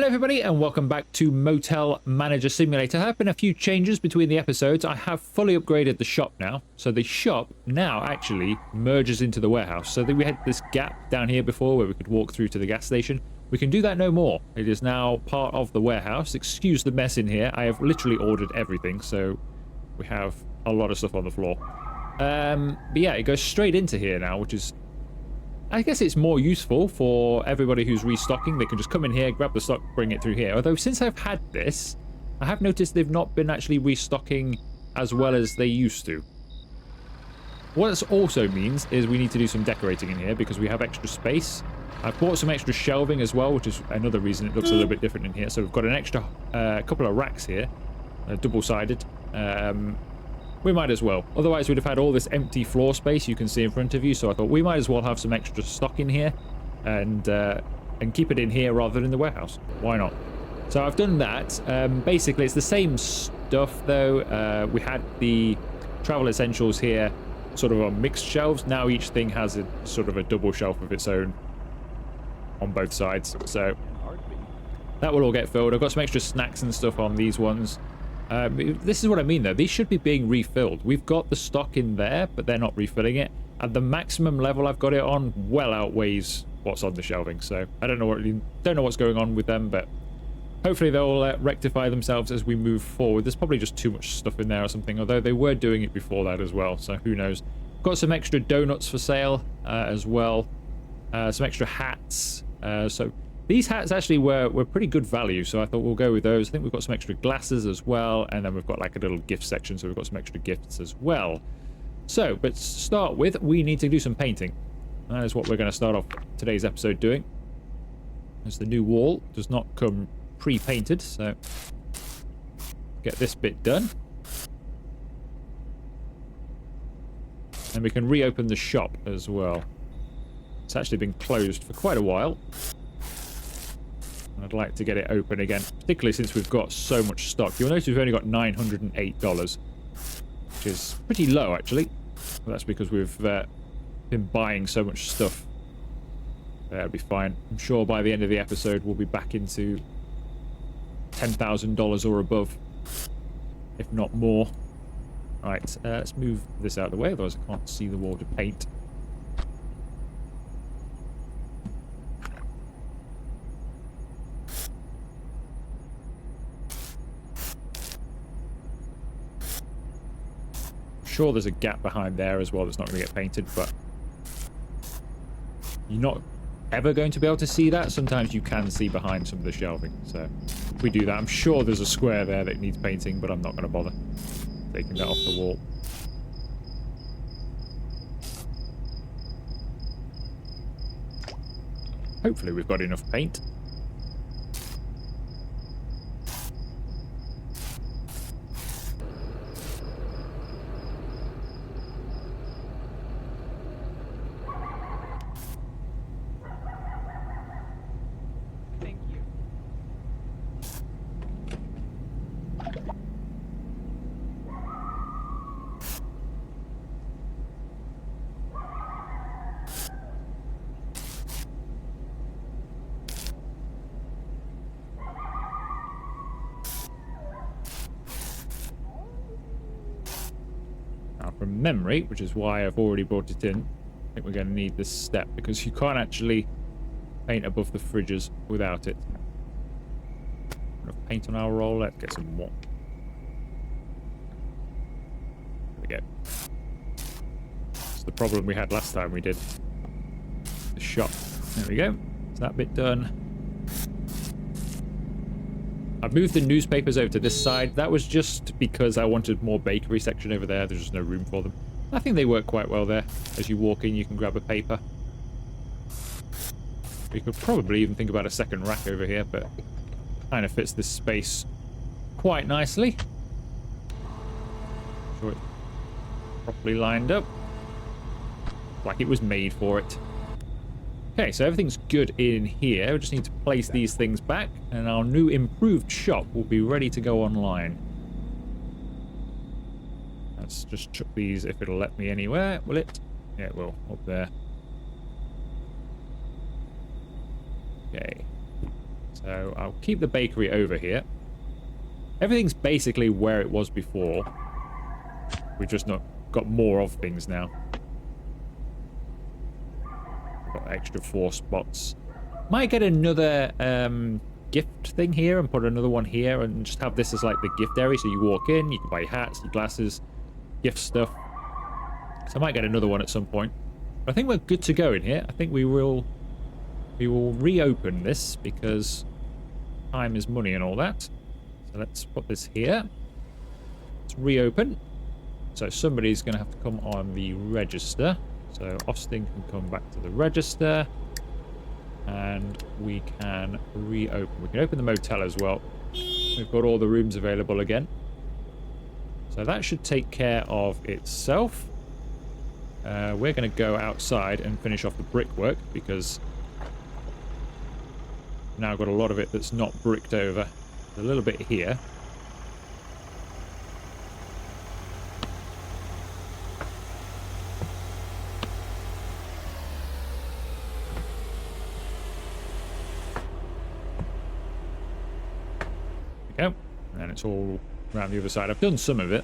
Hello everybody and welcome back to Motel Manager Simulator. There have been a few changes between the episodes. I have fully upgraded the shop now. So the shop now actually merges into the warehouse. So that we had this gap down here before where we could walk through to the gas station. We can do that no more. It is now part of the warehouse. Excuse the mess in here. I have literally ordered everything. So we have a lot of stuff on the floor. But yeah, it goes straight into here now, which is... I guess it's more useful for everybody who's restocking. They can just come in here, grab the stock, bring it through here. Although since I've had this, I have noticed they've not been actually restocking as well as they used to. What this also means is we need to do some decorating in here because we have extra space. I've bought some extra shelving as well, which is another reason it looks a little bit different in here. So we've got an extra couple of racks here, double-sided. We might as well. Otherwise, we'd have had all this empty floor space you can see in front of you. So I thought we might as well have some extra stock in here and keep it in here rather than in the warehouse. Why not? So I've done that. Basically, it's the same stuff, though. We had the travel essentials here sort of on mixed shelves. Now each thing has a sort of a double shelf of its own on both sides. So that will all get filled. I've got some extra snacks and stuff on these ones. This is what I mean, though. These should be being refilled. We've got the stock in there, but they're not refilling it. And the maximum level I've got it on well outweighs what's on the shelving. So I don't know what's going on with them, but hopefully they'll rectify themselves as we move forward. There's probably just too much stuff in there or something, although they were doing it before that as well. So who knows? Got some extra donuts for sale as well. Some extra hats. So these hats actually were pretty good value, so I thought we'll go with those. I think we've got some extra glasses as well, and then we've got like a little gift section, so we've got some extra gifts as well. So, but to start with, we need to do some painting. That is what we're going to start off today's episode doing. As the new wall does not come pre-painted, so get this bit done. And we can reopen the shop as well. It's actually been closed for quite a while. I'd like to get it open again, particularly since we've got so much stock. You'll notice we've only got $908, which is pretty low, actually. Well, that's because we've been buying so much stuff. That'll be fine. I'm sure by the end of the episode, we'll be back into $10,000 or above, if not more. Right, let's move this out of the way, otherwise I can't see the wall to paint. Sure, there's a gap behind there as well that's not going to get painted, but you're not ever going to be able to see that. Sometimes you can see behind some of the shelving, so if we do that, I'm sure there's a square there that needs painting, but I'm not going to bother taking that off the wall. Hopefully we've got enough paint. From memory, which is why I've already brought it in, I think we're going to need this step because you can't actually paint above the fridges without it. Enough paint on our roll. Let's get some more. There we go. That's the problem we had last time we did the shop. There we go. Is that bit done? I've moved the newspapers over to this side. That was just because I wanted more bakery section over there. There's just no room for them. I think they work quite well there. As you walk in, you can grab a paper. We could probably even think about a second rack over here, but kind of fits this space quite nicely. Sure it's properly lined up. Like it was made for it. Okay, so everything's good in here. We just need to place these things back, and our new improved shop will be ready to go online. Let's just chuck these if it'll let me anywhere. Will it? Yeah, it will. Up there. Okay. So I'll keep the bakery over here. Everything's basically where it was before. We've just not got more of things now. Got extra 4 spots. Might get another gift thing here and put another one here and just have this as like the gift area. So you walk in, you can buy hats, your glasses, gift stuff. So I might get another one at some point. But I think we're good to go in here. I think we will reopen this because time is money and all that. So let's put this here. Let's reopen. So somebody's going to have to come on the register. So Austin can come back to the register. And we can reopen. We can open the motel as well. We've got all the rooms available again. So that should take care of itself. We're going to go outside and finish off the brickwork because now I've got a lot of it that's not bricked over. There's a little bit here. There we go. And it's all around the other side. I've done some of it.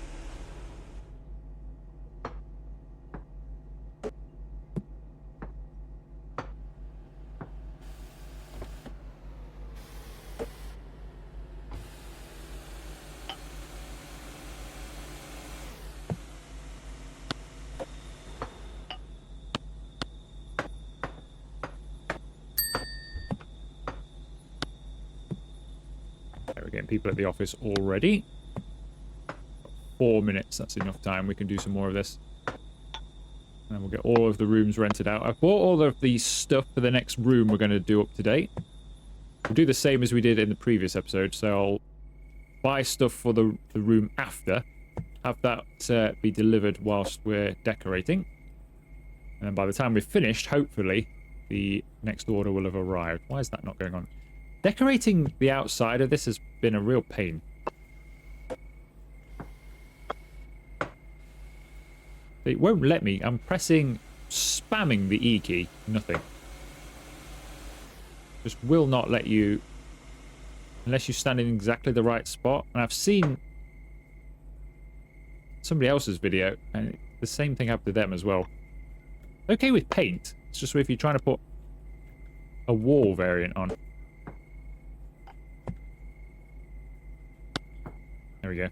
We're getting people at the office already. 4 minutes, that's enough time. We can do some more of this. And we'll get all of the rooms rented out. I've bought all of the stuff for the next room we're going to do up to date. We'll do the same as we did in the previous episode. So I'll buy stuff for the room after. Have that be delivered whilst we're decorating. And then by the time we've finished, hopefully, the next order will have arrived. Why is that not going on? Decorating the outside of this has been a real pain. It won't let me. I'm spamming the E key. Nothing. Just will not let you unless you stand in exactly the right spot. And I've seen somebody else's video and the same thing happened to them as well. Okay with paint. It's just if you're trying to put a wall variant on. There we go.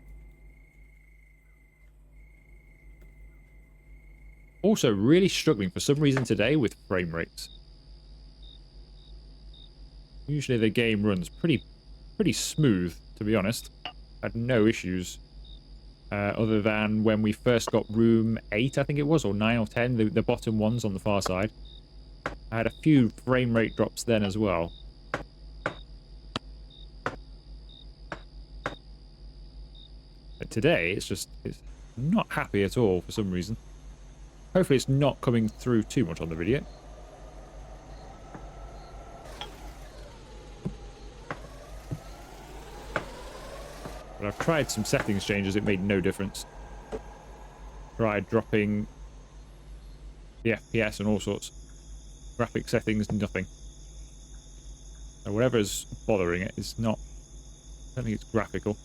Also, really struggling for some reason today with frame rates. Usually the game runs pretty smooth, to be honest. Had no issues. Other than when we first got room 8, I think it was, or 9 or 10, the bottom ones on the far side. I had a few frame rate drops then as well. But today, it's not happy at all for some reason. Hopefully it's not coming through too much on the video. But I've tried some settings changes, it made no difference. Tried dropping the FPS and all sorts. Graphic settings, nothing. So whatever's bothering it is not... I don't think it's graphical.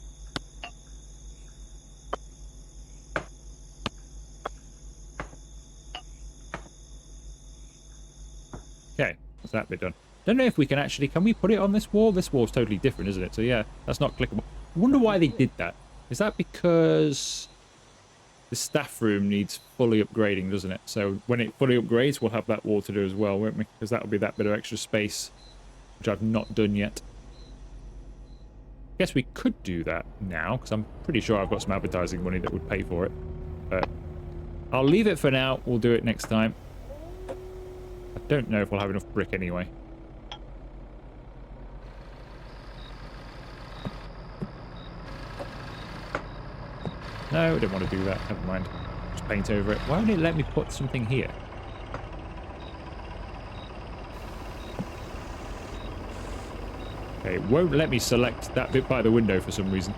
Okay, that's that bit done. Don't know if we can actually... Can we put it on this wall? This wall's totally different, isn't it? So yeah, that's not clickable. I wonder why they did that. Is that because the staff room needs fully upgrading, doesn't it? So when it fully upgrades, we'll have that wall to do as well, won't we? Because that'll be that bit of extra space, which I've not done yet. Guess we could do that now, because I'm pretty sure I've got some advertising money that would pay for it. But I'll leave it for now. We'll do it next time. I don't know if we'll have enough brick anyway. No, I didn't want to do that. Never mind. Just paint over it. Why won't it let me put something here? Okay, it won't let me select that bit by the window for some reason.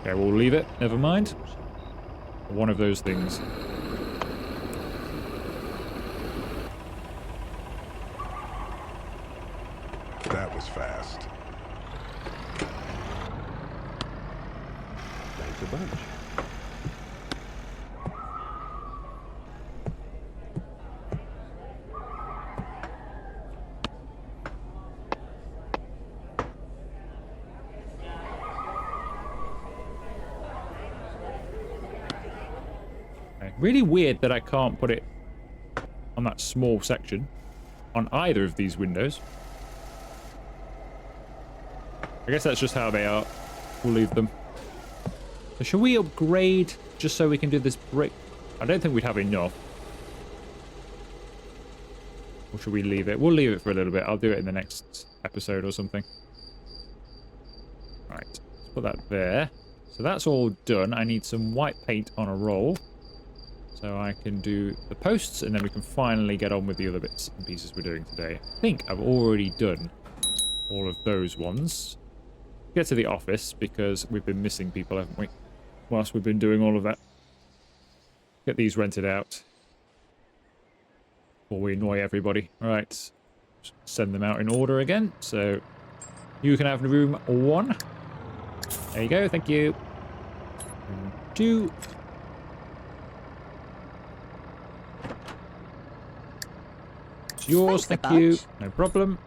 Okay, we'll leave it. Never mind. One of those things. That is fast. Thanks a bunch. Really weird that I can't put it on that small section on either of these windows. I guess that's just how they are. We'll leave them. So shall we upgrade just so we can do this brick? I don't think we'd have enough. Or should we leave it? We'll leave it for a little bit. I'll do it in the next episode or something. Right, let's put that there. So that's all done. I need some white paint on a roll. So I can do the posts, and then we can finally get on with the other bits and pieces we're doing today. I think I've already done all of those ones. Get to the office, because we've been missing people, haven't we? Whilst we've been doing all of that. Get these rented out. Before we annoy everybody. Alright. Send them out in order again. So, you can have room 1. There you go, thank you. Room 2. Yours, thank you. No problem.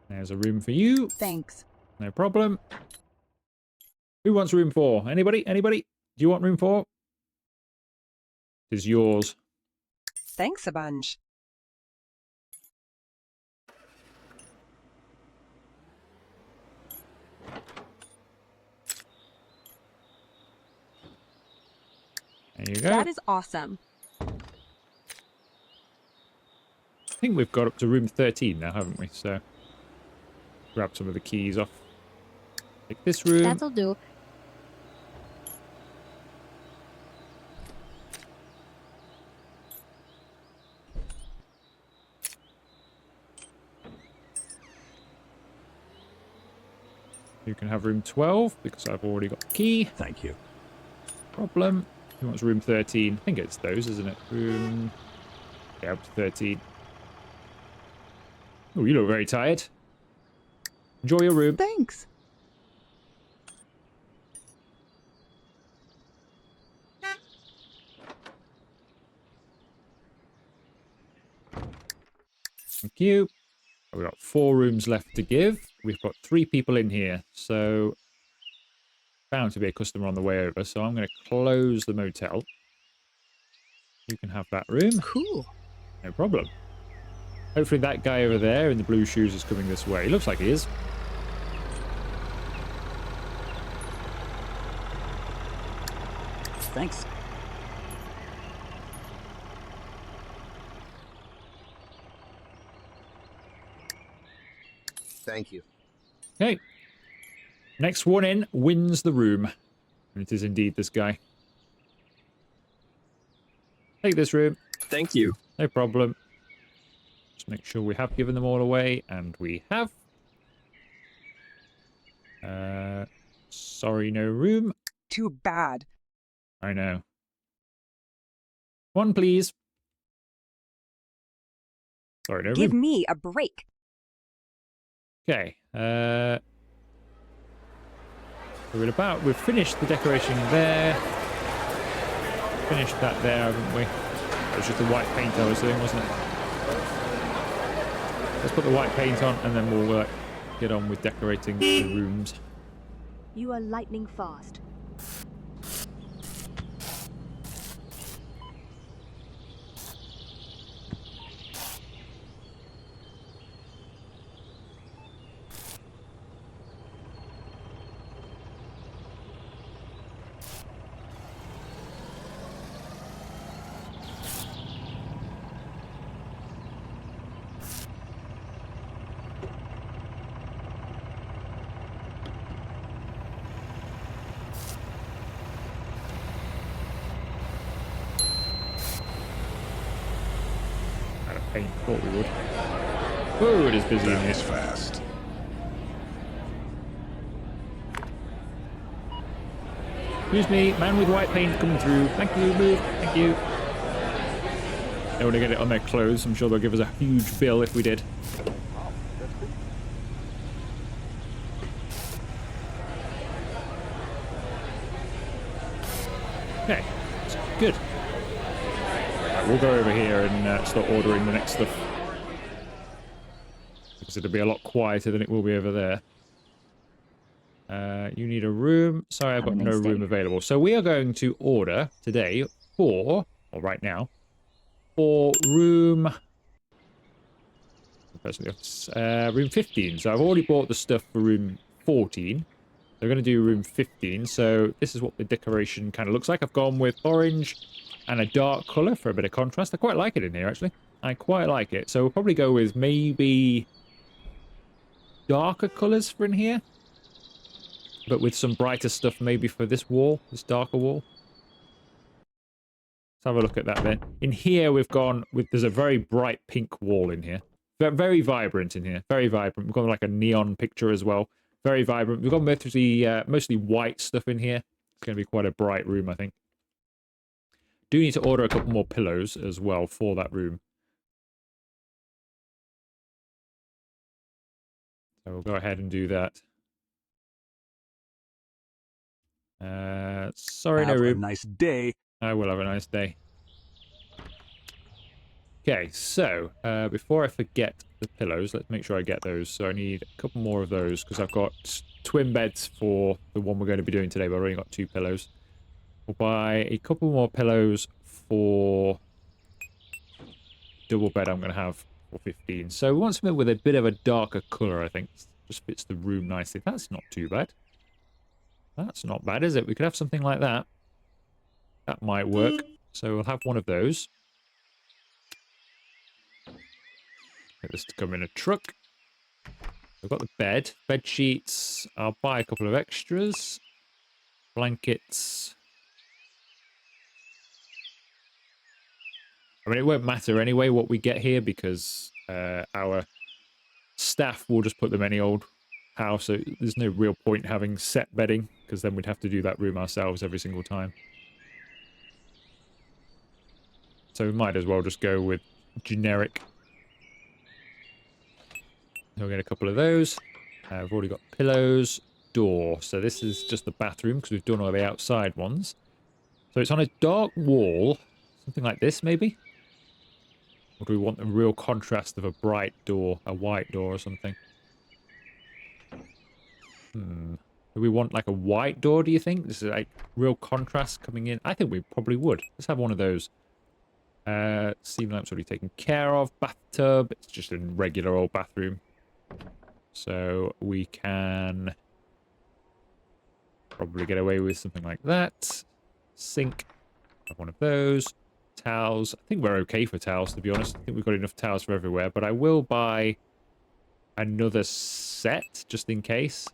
There's a room for you. Thanks. No problem. Who wants room 4? Anybody? Anybody? Do you want room 4? It's yours. Thanks a bunch. There you go. That is awesome. I think we've got up to room 13 now, haven't we? So, grab some of the keys off. Take this room. That'll do. You can have room 12 because I've already got the key. Thank you. Problem. Who wants room 13? I think it's those, isn't it? Room... Yeah, up to 13. Oh, you look very tired. Enjoy your room. Thanks. Thank you. We've got 4 rooms left to give. We've got 3 people in here, so bound to be a customer on the way over. So I'm going to close the motel. You can have that room. Cool. No problem. Hopefully that guy over there in the blue shoes is coming this way. He looks like he is. Thanks. Thank you. Okay. Next one in wins the room. And it is indeed this guy. Take this room. Thank you. No problem. Just make sure we have given them all away. And we have. Sorry, no room. Too bad. I know. One, please. Sorry, no Give room. me a break. Okay. We've finished the decoration there. Finished that there, haven't we? It was just the white paint I was doing, wasn't it? Let's put the white paint on and then we'll get on with decorating the rooms. You are lightning fast. Paint, thought we would. Whoa, it is busy in That here. is fast. Excuse me, man with white paint coming through. Thank you, move. Thank you. They want to get it on their clothes. I'm sure they'll give us a huge bill if we did. Okay, that's good. Right, we'll go over here and start ordering the next stuff. Because it'll be a lot quieter than it will be over there. You need a room. Sorry, I've got no room available. So we are going to order today for, or right now, for room... room 15. So I've already bought the stuff for room 14. They're going to do room 15. So this is what the decoration kind of looks like. I've gone with orange and a dark colour for a bit of contrast. I quite like it in here, actually. I quite like it. So we'll probably go with maybe darker colours for in here. But with some brighter stuff maybe for this wall, this darker wall. Let's have a look at that then. In here we've gone with, there's a very bright pink wall in here. Very vibrant in here. Very vibrant. We've got like a neon picture as well. Very vibrant. We've got mostly white stuff in here. It's going to be quite a bright room, I think. Do need to order a couple more pillows as well for that room. So we'll go ahead and do that. Sorry, no room. Have a nice day. I will have a nice day. Okay, so before I forget the pillows, let's make sure I get those. So I need a couple more of those because I've got twin beds for the one we're going to be doing today, but I've only got 2 pillows. We'll buy a couple more pillows for double bed I'm going to have for 15. So we want something with a bit of a darker colour, I think. Just fits the room nicely. That's not too bad. That's not bad, is it? We could have something like that. That might work. So we'll have one of those. Get this to come in a truck. We've got the bed. Bed sheets. I'll buy a couple of extras. Blankets. I mean, it won't matter anyway what we get here because our staff will just put them any old house. So there's no real point having set bedding because then we'd have to do that room ourselves every single time. So we might as well just go with generic. We'll get a couple of those. I've already got pillows, door. So this is just the bathroom because we've done all the outside ones. So it's on a dark wall. Something like this, maybe? Or do we want the real contrast of a bright door, a white door or something? Do we want like a white door, do you think? This is like real contrast coming in. I think we probably would. Let's have one of those. Steam lamp's already taken care of. Bathtub. It's just a regular old bathroom. So we can probably get away with something like that. Sink. Have one of those. Towels. I think we're okay for towels, to be honest. I think we've got enough towels for everywhere. But I will buy another set, just in case.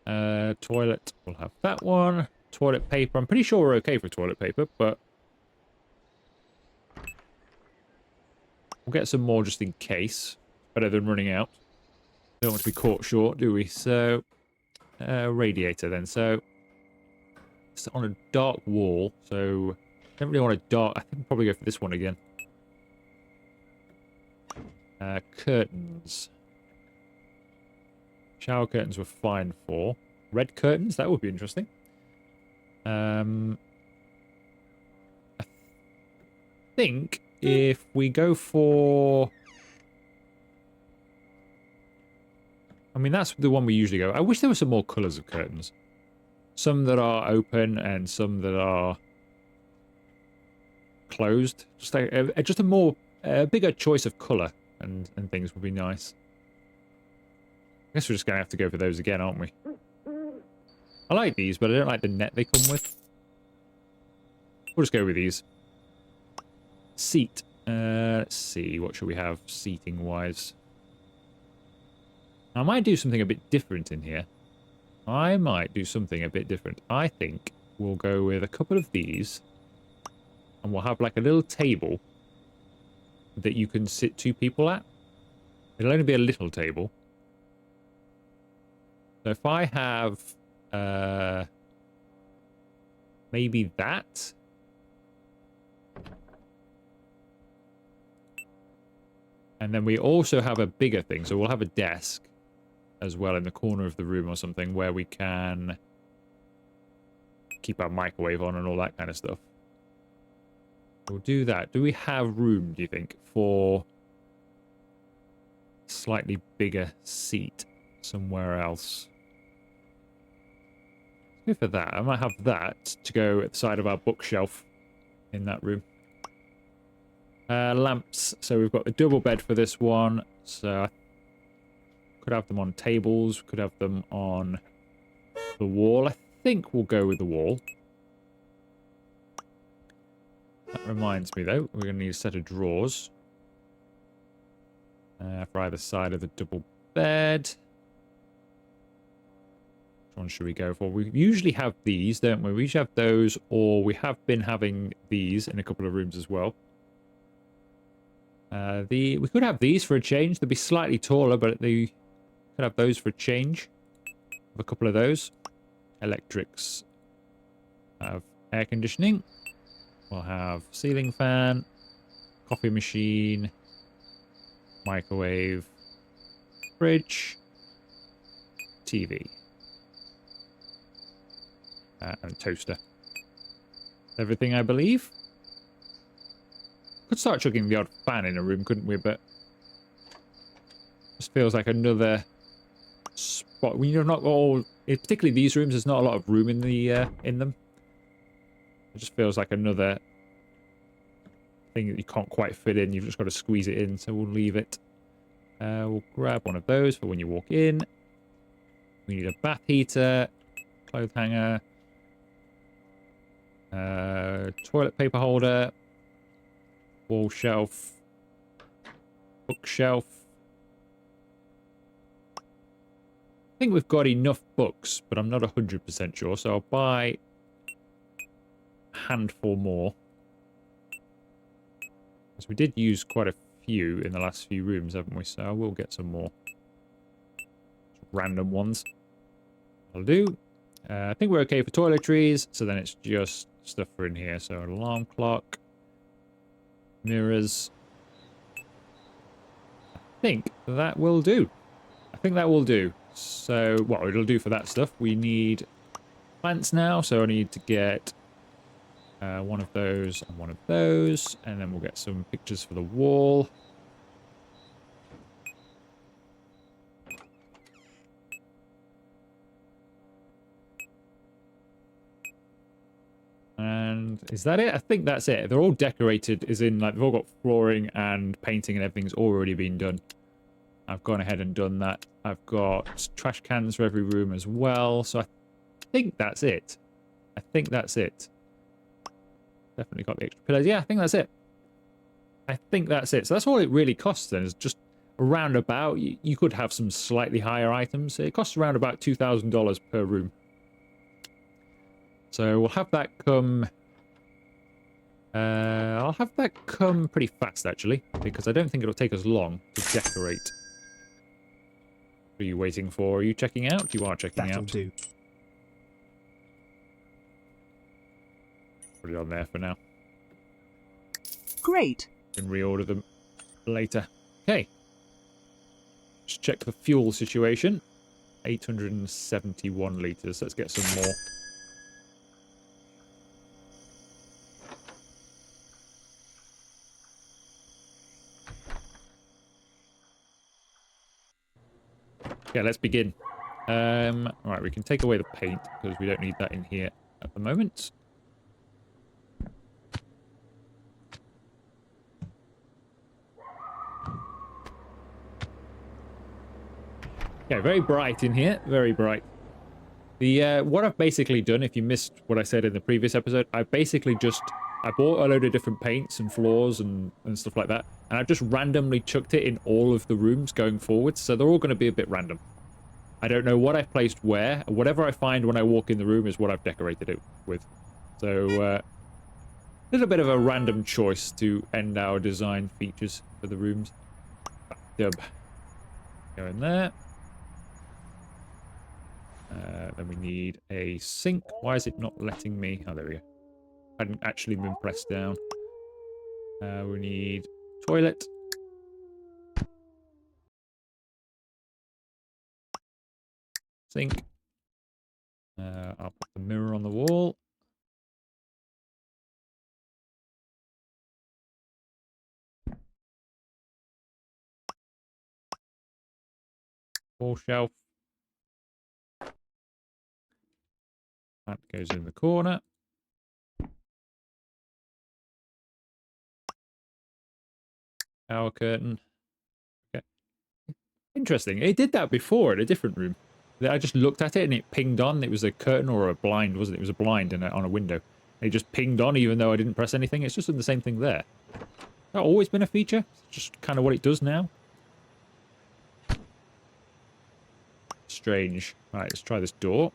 Toilet. We'll have that one. Toilet paper. I'm pretty sure we're okay for toilet paper, but we'll get some more just in case. Better than running out. Don't want to be caught short, do we? So, radiator then. So, it's on a dark wall. So, don't really want a dark. I think we'll probably go for this one again. Curtains. Shower curtains were fine for. Red curtains? That would be interesting. I think if we go for... I mean, that's the one we usually go. I wish there were some more colours of curtains. Some that are open and some that are closed. Just a more bigger choice of colour and things would be nice. I guess we're just going to have to go for those again, aren't we? I like these, but I don't like the net they come with. We'll just go with these. Seat. Let's see, what should we have seating-wise? I might do something a bit different in here. I think we'll go with a couple of these. And we'll have like a little table that you can sit 2 people at. It'll only be a little table. So if I have maybe that. And then we also have a bigger thing. So we'll have a desk as well in the corner of the room or something where we can keep our microwave on and all that kind of stuff. We'll do that. Do we have room, do you think, for a slightly bigger seat somewhere else? Go for that. I might have that to go at the side of our bookshelf in that room. Lamps. So we've got the double bed for this one. So I could have them on tables. Could have them on the wall. I think we'll go with the wall. That reminds me, though, we're going to need a set of drawers for either side of the double bed. Which one should we go for? We usually have these, don't we? We usually have those, or we have been having these in a couple of rooms as well. We could have these for a change. They'd be slightly taller, but they could have those for a change. Have a couple of those. Electrics have air conditioning. We'll have ceiling fan, coffee machine, microwave, fridge, TV, and toaster. Everything, I believe. Could start chucking the odd fan in a room, couldn't we? But just feels like another spot. We know not all, particularly these rooms. There's not a lot of room in the in them. It just feels like another thing that you can't quite fit in. You've just got to squeeze it in. So we'll leave it. We'll grab one of those for when you walk in. We need a bath heater, clothes hanger, toilet paper holder. Wall shelf, bookshelf. I think we've got enough books, but I'm not 100% sure, so I'll buy a handful more. Because we did use quite a few in the last few rooms, haven't we? So I will get some more. Random ones. I'll do. I think we're okay for toiletries, so then it's just stuff for in here. So an alarm clock. Mirrors. I think that will do. I think that will do. So, what it'll do for that stuff, we need plants now. So I need to get one of those and one of those. And then we'll get some pictures for the wall. And is that it? I think that's it. They're all decorated, as in, like, they've all got flooring and painting and everything's already been done. I've gone ahead and done that. I've got trash cans for every room as well. So I think that's it. I think that's it. Definitely got the extra pillars. Yeah, I think that's it. I think that's it. So that's all it really costs then, is just around about. You could have some slightly higher items. It costs around about $2,000 per room. So we'll have that come... I'll have that come pretty fast, actually, because I don't think it'll take us long to decorate. What are you waiting for? Are you checking out? You are checking That'll out. do. Put it on there for now. Great. Can reorder them later. Okay. Just check the fuel situation. 871 litres. Let's get some more. Okay, let's begin. Right, we can take away the paint because we don't need that in here at the moment. Yeah, very bright in here. Very bright. The what I've basically done, if you missed what I said in the previous episode, I bought a load of different paints and floors and stuff like that, and I've just randomly chucked it in all of the rooms going forwards, so they're all going to be a bit random. I don't know what I've placed where. Whatever I find when I walk in the room is what I've decorated it with. So, a little bit of a random choice to end our design features for the rooms. Dub. Go in there. Then we need a sink. Why is it not letting me? Oh, there we go. Hadn't actually been pressed down. We need toilet. Sink. I'll put the mirror on the wall. Wall shelf. That goes in the corner. Shower curtain. Okay. Interesting. It did that before in a different room. I just looked at it and it pinged on. It was a curtain or a blind, wasn't it? It was a blind on a window. It just pinged on even though I didn't press anything. It's just done the same thing there. That always been a feature? It's just kind of what it does now. Strange. Right, let's try this door.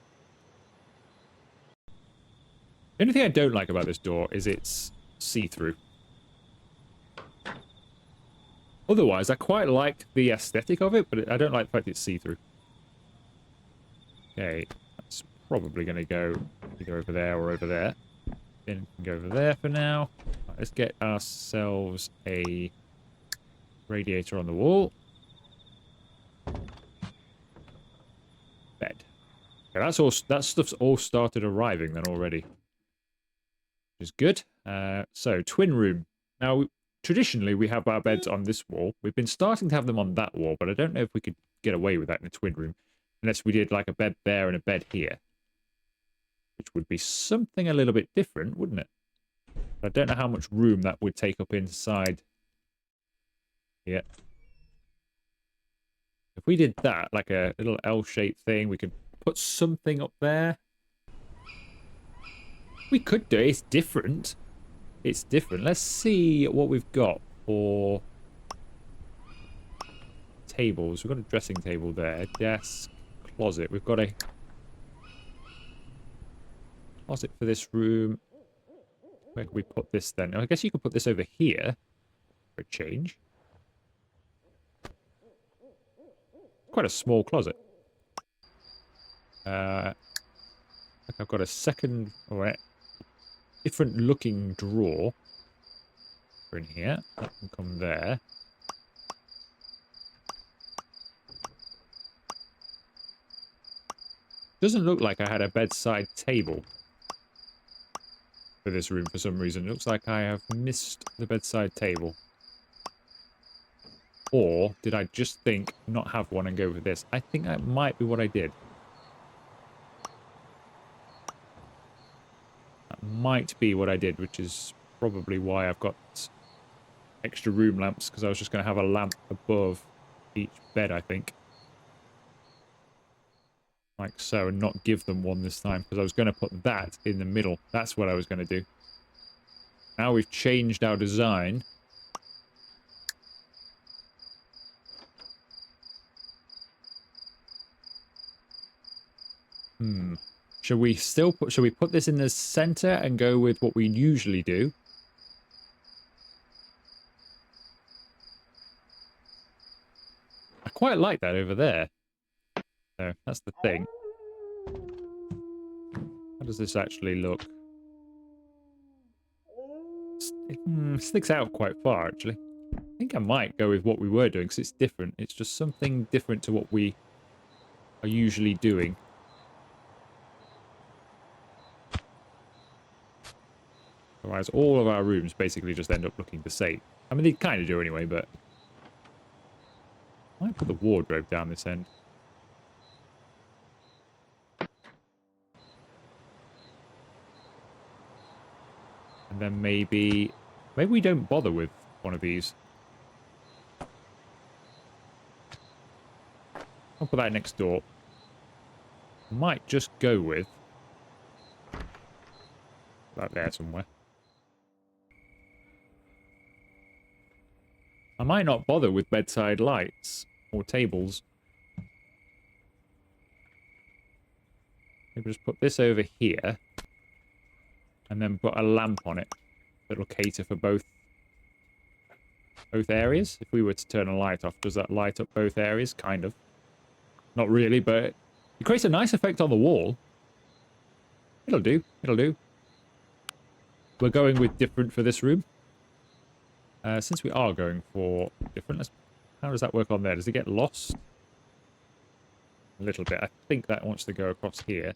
The only thing I don't like about this door is it's see-through. Otherwise, I quite like the aesthetic of it, but I don't like the fact it's see-through. Okay, that's probably going to go either over there or over there. Then we can go over there for now. Right, let's get ourselves a radiator on the wall. Bed. Okay, that's all. That stuff's all started arriving then already, which is good. So twin room. Now, traditionally we have our beds on this wall. We've been starting to have them on that wall, but I don't know if we could get away with that in a twin room, unless we did like a bed there and a bed here, which would be something a little bit different, wouldn't it? But I don't know how much room that would take up inside here. If we did that, like a little L-shaped thing, we could put something up there. We could do it. It's different. It's different. Let's see what we've got for tables. We've got a dressing table there. Desk. Closet. We've got a closet for this room. Where can we put this then? I guess you could put this over here for a change. Quite a small closet. I've got a second or a different looking drawer in here. That can come there. Doesn't look like I had a bedside table for this room for some reason. It looks like I have missed the bedside table. Or did I just think not have one and go with this? I think that might be what I did. That might be what I did, which is probably why I've got extra room lamps, because I was just going to have a lamp above each bed, I think. Like so, and not give them one this time, because I was going to put that in the middle. That's what I was going to do. Now we've changed our design. Should we put this in the center and go with what we usually do? I quite like that over there. So that's the thing. How does this actually look? It sticks out quite far, actually. I think I might go with what we were doing, because it's different. It's just something different to what we are usually doing. Otherwise, all of our rooms basically just end up looking the same. I mean, they kind of do anyway, but... I might put the wardrobe down this end. And then maybe we don't bother with one of these. I'll put that next door. Might just go with that there somewhere. I might not bother with bedside lights or tables. Maybe just put this over here and then put a lamp on it that'll cater for both areas. If we were to turn a light off, does that light up both areas? Kind of. Not really, but It creates a nice effect on the wall. It'll do. It'll do. We're going with different for this room. Since we are going for different, how does that work on there? Does it get lost? A little bit. I think that wants to go across here.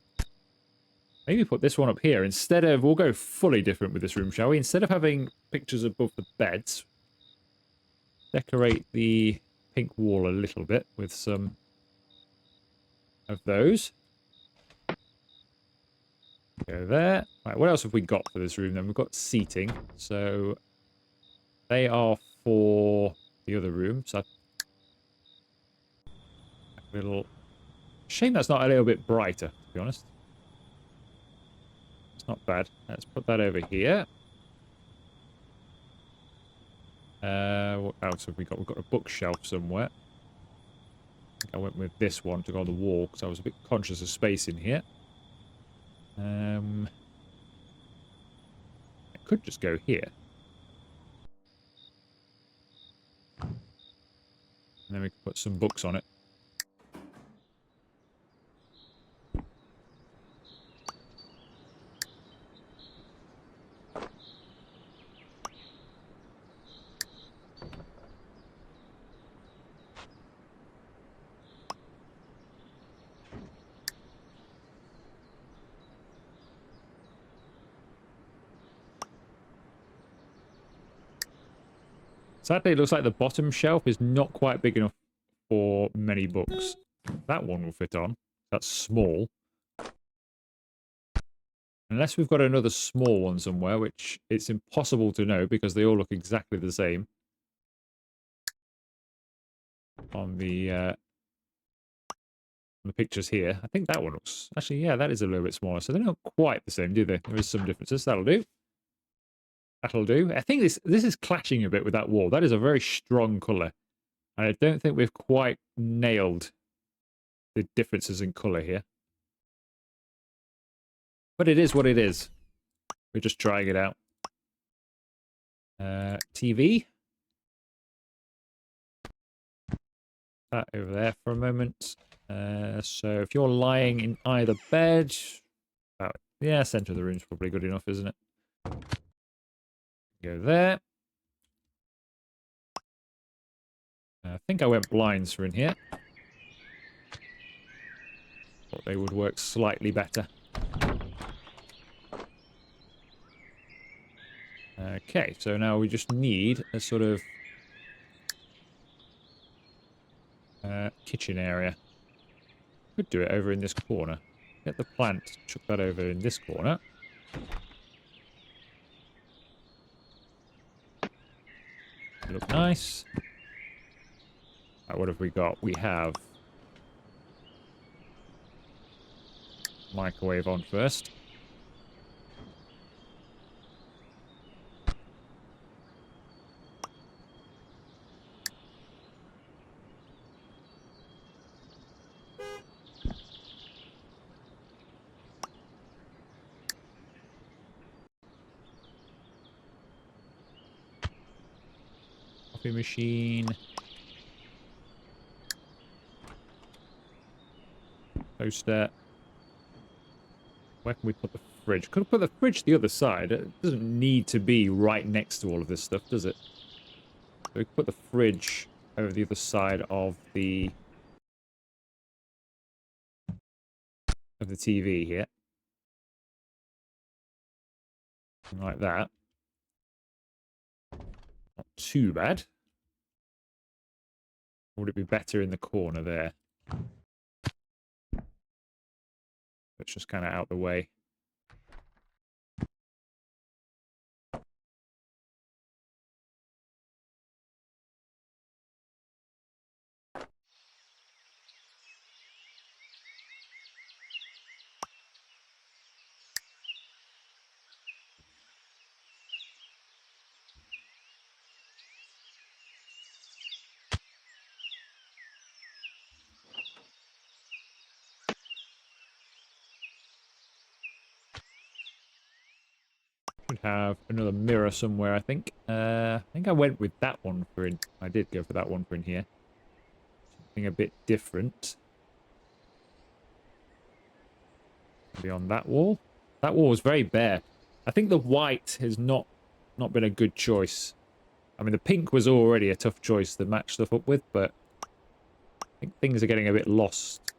Maybe put this one up here. Instead of... We'll go fully different with this room, shall we? Instead of having pictures above the beds, decorate the pink wall a little bit with some of those. Go there. Right, what else have we got for this room then? We've got seating. So they are for the other room. So a little... Shame that's not a little bit brighter, to be honest. It's not bad. Let's put that over here. What else have we got? We've got a bookshelf somewhere. I think I went with this one to go on the wall because I was a bit conscious of space in here. I could just go here. And then we can put some books on it. Sadly, it looks like the bottom shelf is not quite big enough for many books. That one will fit on. That's small. Unless we've got another small one somewhere, which it's impossible to know because they all look exactly the same. On the pictures here. I think that one looks... Actually, yeah, that is a little bit smaller. So they're not quite the same, do they? There is some differences. That'll do. That'll do. I think this is clashing a bit with that wall. That is a very strong colour. And I don't think we've quite nailed the differences in colour here. But it is what it is. We're just trying it out. TV. That over there for a moment. So if you're lying in either bed... yeah, centre of the room's probably good enough, isn't it? Go there. I think I went blinds for in here. Thought they would work slightly better. Okay, so now we just need a sort of kitchen area. Could do it over in this corner. Get the plant, chuck that over in this corner. Look nice. Right, what have we got? We have microwave on first. Coffee machine. Toaster. Where can we put the fridge? Could have put the fridge the other side. It doesn't need to be right next to all of this stuff, does it? So we could put the fridge over the other side of the TV here. Like that. Not too bad. Would it be better in the corner there? It's just kind of out the way. Should have another mirror somewhere, I think. I think I went with that one for in... I did go for that one for in here. Something a bit different. Be on that wall. That wall was very bare. I think the white has not been a good choice. I mean, the pink was already a tough choice to match stuff up with, but I think things are getting a bit lost.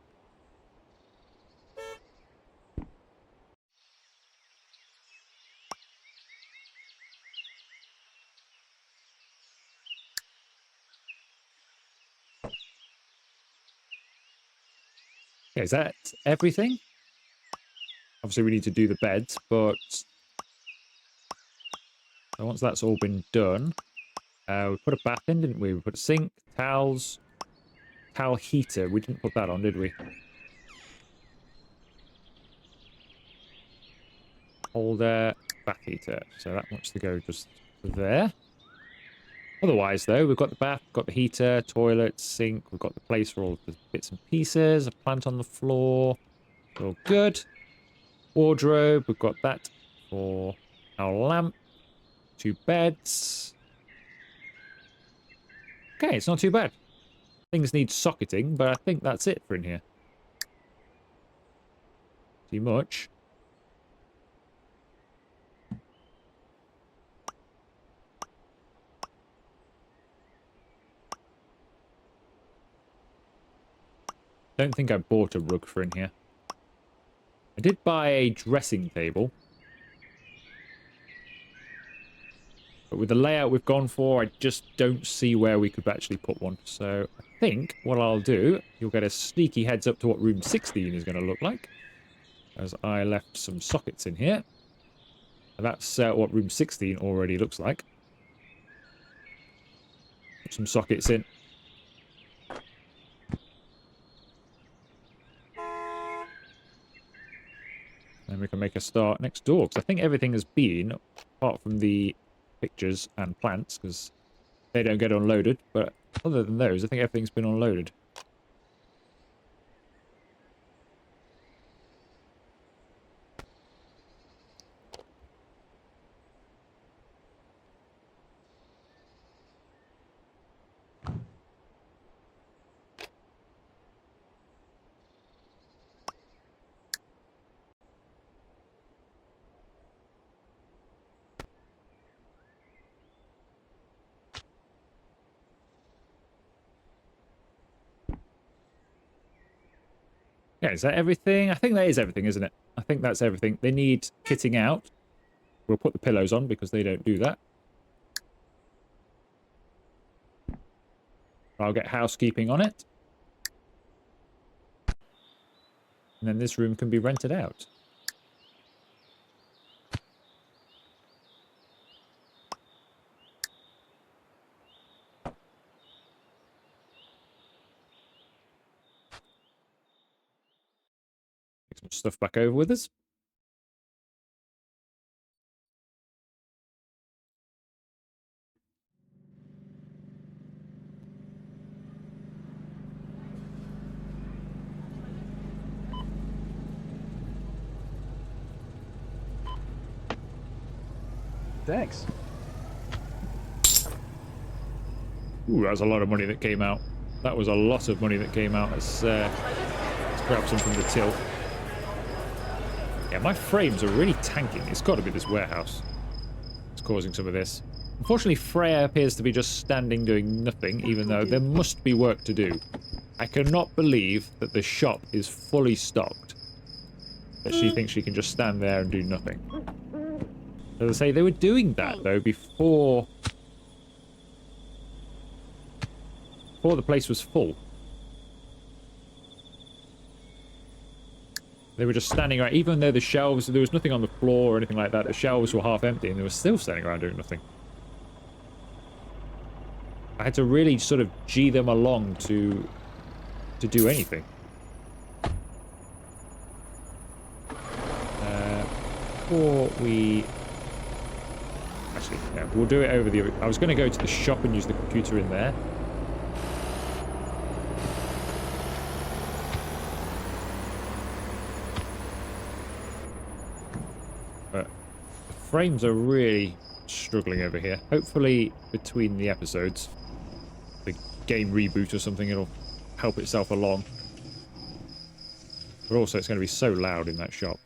Okay, is that everything? Obviously, we need to do the beds, but once that's all been done, we put a bath in, didn't we? We put a sink, towels, towel heater. We didn't put that on, did we? Holder, bath heater. So that much to go just there. Otherwise, though, we've got the bath, got the heater, toilet, sink. We've got the place for all of the bits and pieces. A plant on the floor. All good. Wardrobe. We've got that for our lamp. 2 beds. Okay, it's not too bad. Things need socketing, but I think that's it for in here. Too much. Don't think I bought a rug for in here. I did buy a dressing table. But with the layout we've gone for, I just don't see where we could actually put one. So I think what I'll do, you'll get a sneaky heads up to what room 16 is going to look like. As I left some sockets in here. And that's what room 16 already looks like. Put some sockets in. Then we can make a start next door. Because I think everything has been, apart from the pictures and plants, because they don't get unloaded. But other than those, I think everything's been unloaded. Yeah, is that everything? I think that is everything, isn't it? I think that's everything. They need kitting out. We'll put the pillows on because they don't do that. I'll get housekeeping on it. And then this room can be rented out. Take some stuff back over with us. Thanks. Ooh, that was a lot of money that came out. That was a lot of money that came out. Let's grab some from the till. Yeah, my frames are really tanking. It's got to be this warehouse. It's causing some of this. Unfortunately, Freya appears to be just standing doing nothing, even though there must be work to do. I cannot believe that the shop is fully stocked. That she thinks she can just stand there and do nothing. As I say, they were doing that, though, before the place was full. They were just standing around, even though the shelves, there was nothing on the floor or anything like that, the shelves were half empty and they were still standing around doing nothing. I had to really sort of G them along to do anything. Before we... Actually, yeah, we'll do it over the... I was going to go to the shop and use the computer in there. But the frames are really struggling over here. Hopefully, between the episodes, the game reboot or something, it'll help itself along. But also, it's going to be so loud in that shop.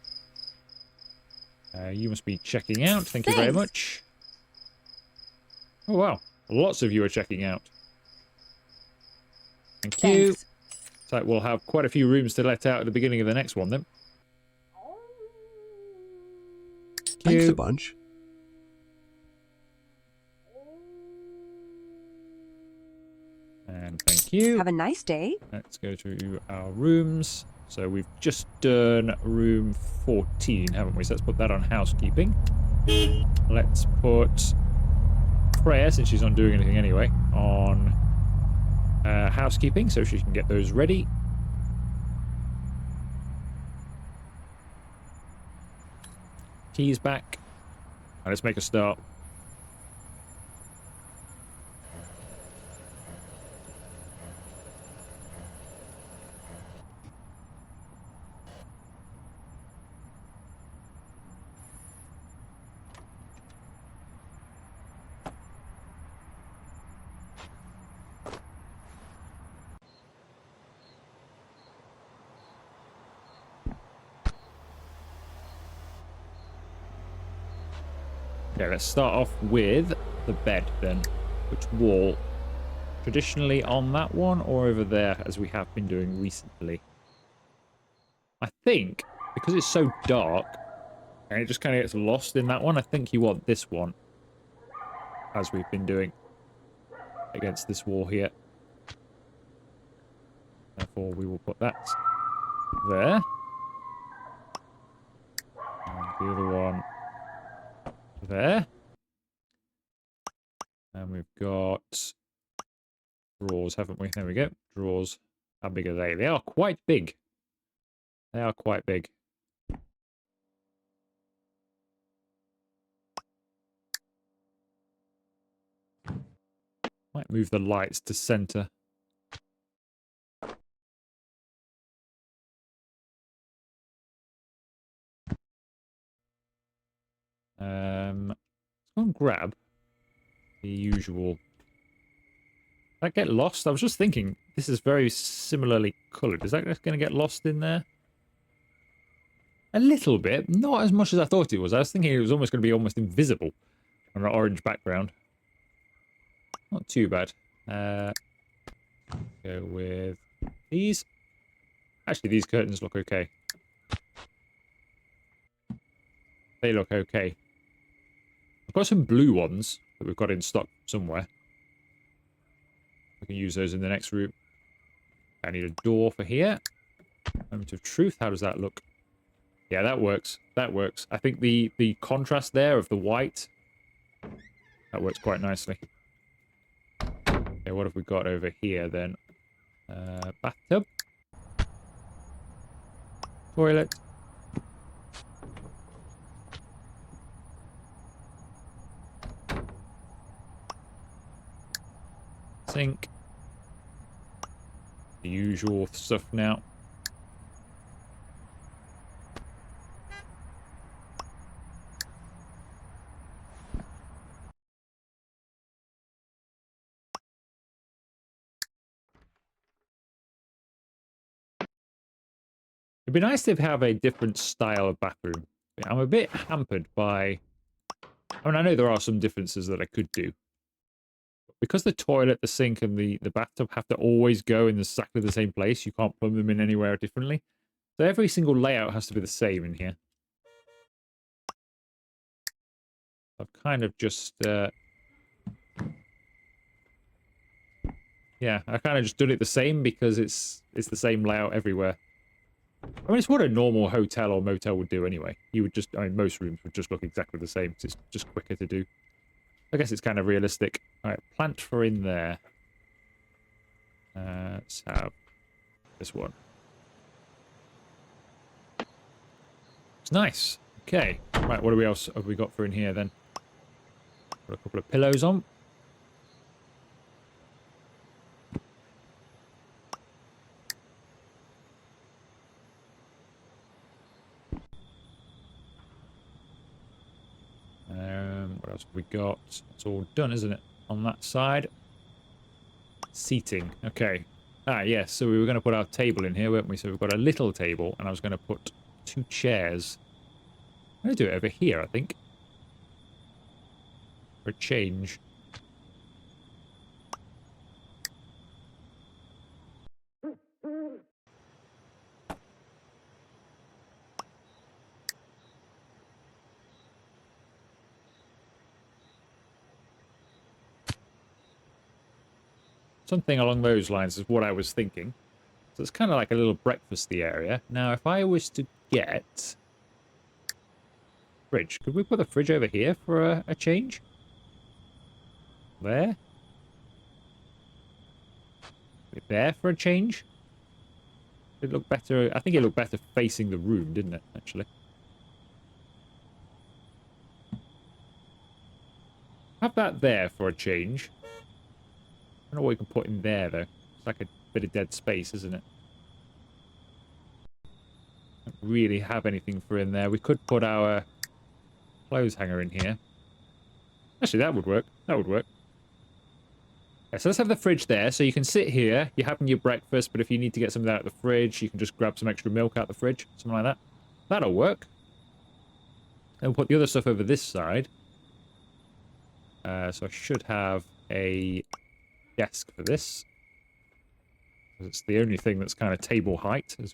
You must be checking out. Thank you very Thanks. much. Oh, wow. Lots of you are checking out. Thank you. Thanks. So we'll have quite a few rooms to let out at the beginning of the next one, then. Thank Thanks you. a bunch. And thank you. Have a nice day. Let's go to our rooms. So we've just done room 14, haven't we? So let's put that on housekeeping. Let's put Freya, since she's not doing anything anyway, on housekeeping so she can get those ready. Keys back. And let's make a start. Okay, let's start off with the bed then. Which wall? Traditionally on that one or over there, as we have been doing recently? I think, because it's so dark, and it just kind of gets lost in that one, I think you want this one, as we've been doing against this wall here. Therefore, we will put that there. And the other one there. And we've got drawers, haven't we? There we go. Drawers. How big are they? They are quite big. They are quite big. Might move the lights to center. Let's go and grab the usual. Did that get lost? I was just thinking, this is very similarly coloured. Is that going to get lost in there? A little bit. Not as much as I thought it was. I was thinking it was almost going to be almost invisible on an orange background. Not too bad. Go with these. Actually, these curtains look okay. They look okay. I've got some blue ones that we've got in stock somewhere. We can use those in the next room. I need a door for here. Moment of truth. How does that look? Yeah, that works. That works. I think the contrast there of the white, that works quite nicely. Okay, what have we got over here then? Bathtub. Toilet. Sink. The usual stuff now. It'd be nice to have a different style of bathroom. I'm a bit hampered by... I mean, I know there are some differences that I could do. But because the toilet, the sink, and the bathtub have to always go in exactly the same place, you can't plumb them in anywhere differently. So every single layout has to be the same in here. I've kind of just... yeah, I kind of just done it the same because it's the same layout everywhere. I mean, it's what a normal hotel or motel would do anyway. You would just, I mean, most rooms would just look exactly the same because it's just quicker to do. I guess it's kind of realistic. All right, plant for in there. Let's have this one. It's nice. Okay. Right, what else have we got for in here then? Got a couple of pillows on. What else have we got? It's all done, isn't it? On that side. Seating. Okay. Ah, yes. So we were going to put our table in here, weren't we? So we've got a little table, and I was going to put 2 chairs I'm going to do it over here, I think. For a change. Something along those lines is what I was thinking. So it's kind of like a little breakfasty area. Now, if I was to get... Fridge. Could we put the fridge over here for a change? There? There for a change? Did it look better? I think it looked better facing the room, didn't it, actually? Have that there for a change. I don't know what we can put in there, though. It's like a bit of dead space, isn't it? Don't really have anything for in there. We could put our clothes hanger in here. Actually, that would work. That would work. Okay, so let's have the fridge there. So you can sit here. You're having your breakfast, but if you need to get something out of the fridge, you can just grab some extra milk out of the fridge. Something like that. That'll work. And we'll put the other stuff over this side. So I should have a desk for this. It's the only thing that's kind of table height, as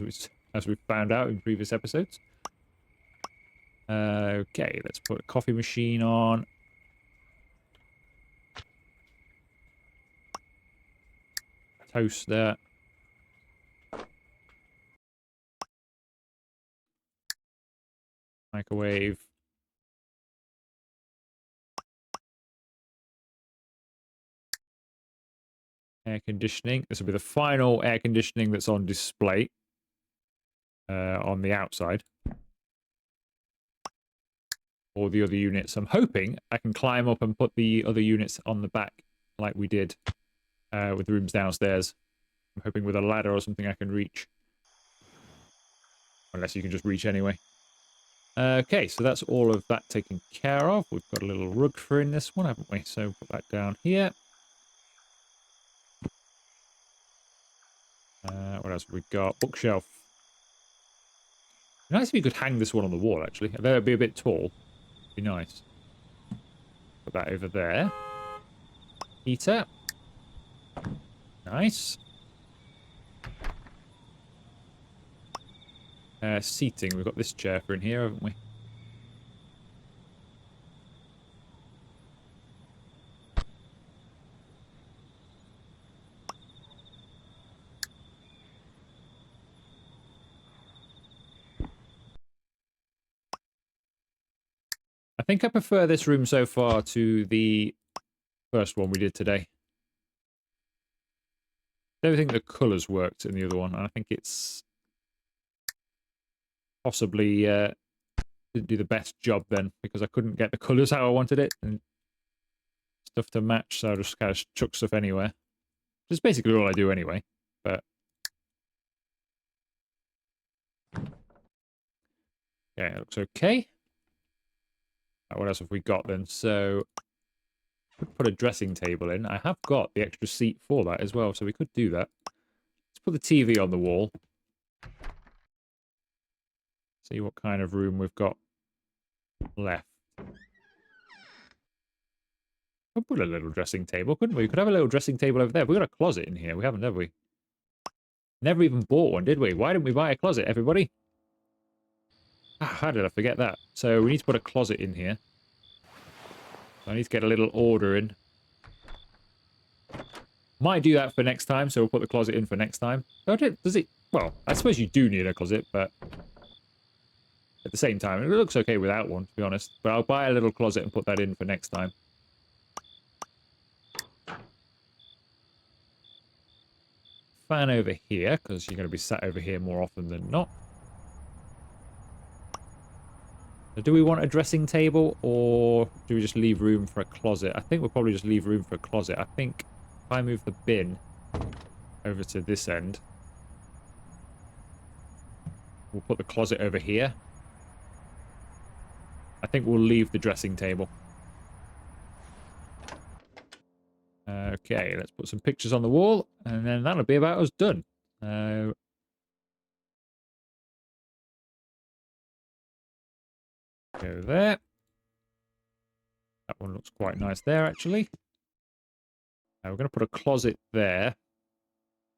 we've found out in previous episodes. Okay, let's put a coffee machine on. Toaster. Microwave. Air conditioning. This will be the final air conditioning that's on display on the outside. All the other units. I'm hoping I can climb up and put the other units on the back like we did with the rooms downstairs. I'm hoping with a ladder or something I can reach. Unless you can just reach anyway. Okay, so that's all of that taken care of. We've got a little rug for in this one, haven't we? So put that down here. What else have we got? Bookshelf. It'd be nice if you could hang this one on the wall, actually. That would be a bit tall. Be nice. Put that over there. Heater. Nice. Seating. We've got this chair for in here, haven't we? I think I prefer this room so far to the first one we did today. I don't think the colours worked in the other one, and I think it's possibly didn't do the best job then, because I couldn't get the colours how I wanted it, and stuff to match, so I just kind of chuck stuff anywhere. Which is basically all I do anyway, but... Okay, it looks okay. What else have we got then? So, could put a dressing table in. I have got the extra seat for that as well, so we could do that. Let's put the TV on the wall. See what kind of room we've got left. We'll put a little dressing table, couldn't we? We could have a little dressing table over there. We've got a closet in here. We haven't, have we? Never even bought one, did we? Why didn't we buy a closet, everybody? How did I forget that? So we need to put a closet in here. I need to get a little order in. Might do that for next time, so we'll put the closet in for next time. Oh, does it? Well, I suppose you do need a closet, but at the same time, it looks okay without one, to be honest. But I'll buy a little closet and put that in for next time. Fan over here, because you're going to be sat over here more often than not. So do we want a dressing table, or do we just leave room for a closet? I think we'll probably just leave room for a closet. I think if I move the bin over to this end, we'll put the closet over here. I think we'll leave the dressing table. Okay, let's put some pictures on the wall, and then that'll be about us done. Go there. That one looks quite nice there, actually. Now we're going to put a closet there.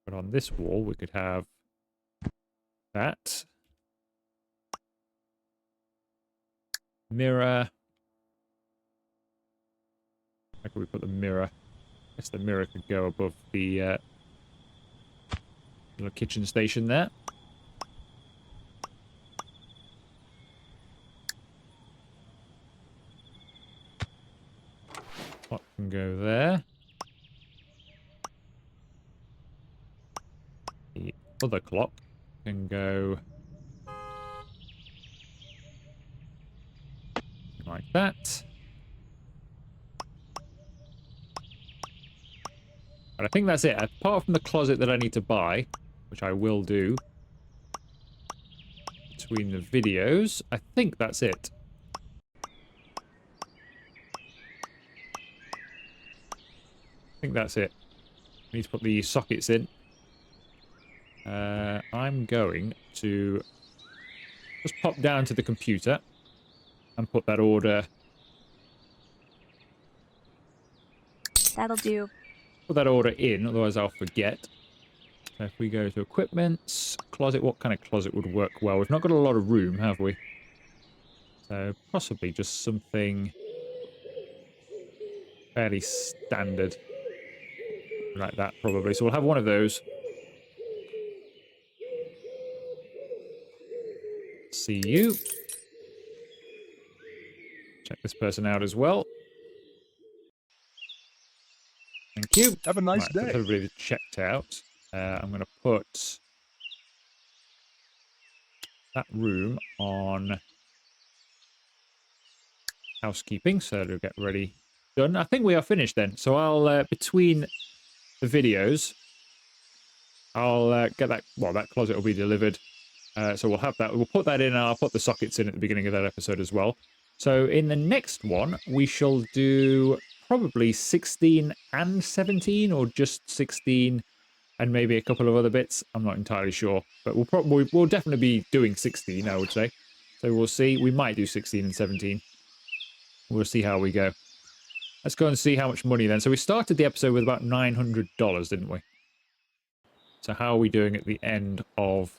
But on this wall, we could have that. Mirror. Where could we put the mirror? I guess the mirror could go above the little kitchen station there. Clock can go there. The other clock can go like that. But I think that's it. Apart from the closet that I need to buy, which I will do between the videos, I think that's it. I think that's it. I need to put the sockets in. I'm going to just pop down to the computer and put that order. That'll do. Put that order in, otherwise I'll forget. So if we go to equipment, closet, what kind of closet would work well? We've not got a lot of room, have we? So possibly just something fairly standard. Like that, probably. So we'll have one of those. See you. Check this person out as well. Thank you. Have a nice Right, day. everybody checked out. I'm going to put that room on housekeeping, so it'll get ready. Done. I think we are finished then. So I'll, between the videos, I'll get that, well, that closet will be delivered. So we'll have that. We'll put that in, and I'll put the sockets in at the beginning of that episode as well. So in the next one, we shall do probably 16 and 17, or just 16 and maybe a couple of other bits. I'm not entirely sure, but we'll definitely be doing 16, I would say. So we'll see. We might do 16 and 17. We'll see how we go. Let's go and see how much money then. So we started the episode with about $900, didn't we? So how are we doing at the end of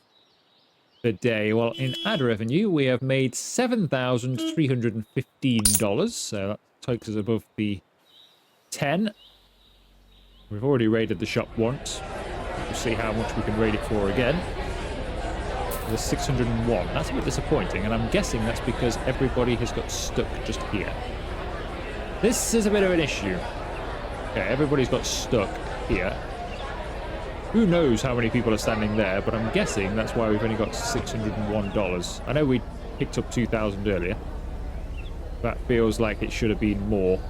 the day? Well, in ad revenue, we have made $7,315. So that takes us above the 10. We've already raided the shop once. We'll see how much we can raid it for again. There's 601. That's a bit disappointing, and I'm guessing that's because everybody has got stuck just here. This is a bit of an issue. Okay, everybody's got stuck here. Who knows how many people are standing there, but I'm guessing that's why we've only got $601. I know we picked up 2,000 earlier. That feels like it should have been more.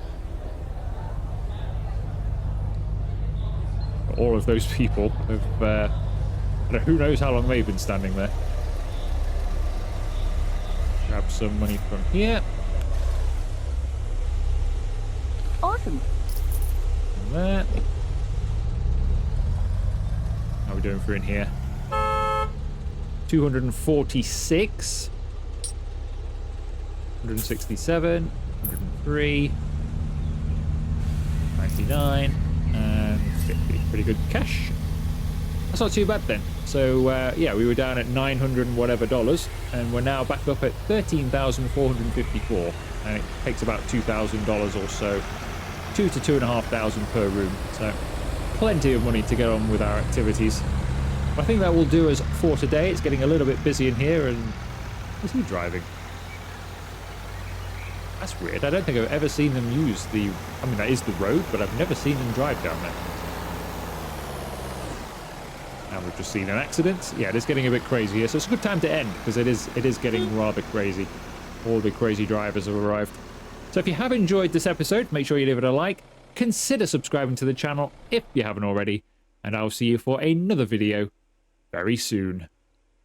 But all of those people have, who knows how long they've been standing there. Grab some money from here. Awesome. And there. How are we doing for in here? 246. 167. 103. 99. And 50. Pretty good cash. That's not too bad then. So, yeah, we were down at 900 and whatever dollars, and we're now back up at 13,454. And it takes about $2,000 or so. 2,000 to 2,500 per room. So, plenty of money to get on with our activities. I think that will do us for today. It's getting a little bit busy in here, and is he driving? That's weird. I don't think I've ever seen them use the... I mean, that is the road, but I've never seen them drive down there. Now we've just seen an accident. Yeah, it is getting a bit crazy here, so it's a good time to end, because it is getting rather crazy. All the crazy drivers have arrived. So if you have enjoyed this episode, make sure you leave it a like. Consider subscribing to the channel if you haven't already, and I'll see you for another video very soon.